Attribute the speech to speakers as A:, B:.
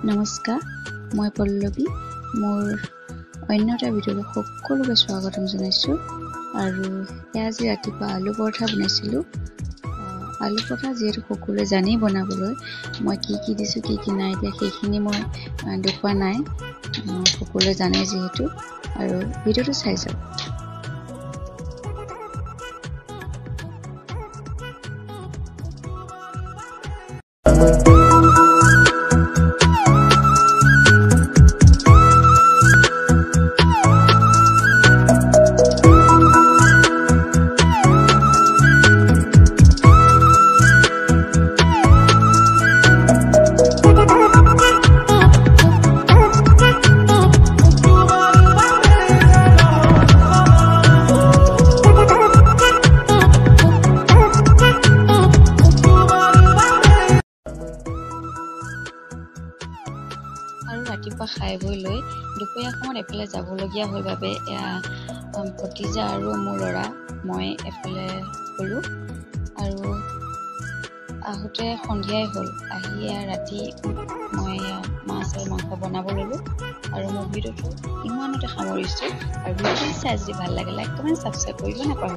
A: নমস্কাৰ, মই পল্লৱী। মোৰ অন্য এটা ভিডিঅ'লৈ সকলোকে স্বাগতম জনাইছোঁ। আৰু আজি ৰাতিপুৱা আলু পৰঠা বনাইছিলোঁ। আলু পৰঠা যিহেতু সকলোৱে জানেই বনাবলৈ, মই কি দিছোঁ কি নাই দিয়া সেইখিনি মই দেখুওৱা নাই, সকলোৱে জানে যিহেতু। আৰু ভিডিঅ'টো চাই যাওক। আৰু ৰাতিপুৱা খাই বৈ লৈ দুপৰীয়া সময়ত এফালে যাবলগীয়া হ'ল বাবে ভতিজা আৰু মোৰ ল'ৰা মই এফালে গ'লোঁ। আৰু আহোঁতে সন্ধিয়াই হ'ল। আহি ৰাতি মই মাছ আৰু মাংস বনাব ল'লোঁ। আৰু মোৰ ভিডিঅ'টো ইমানতে সামৰিছোঁ। আৰু ভিডিঅ'টো চাই যদি ভাল লাগে লাইক কমেণ্ট ছাবস্ক্ৰাইব কৰিব নাপাহৰিব।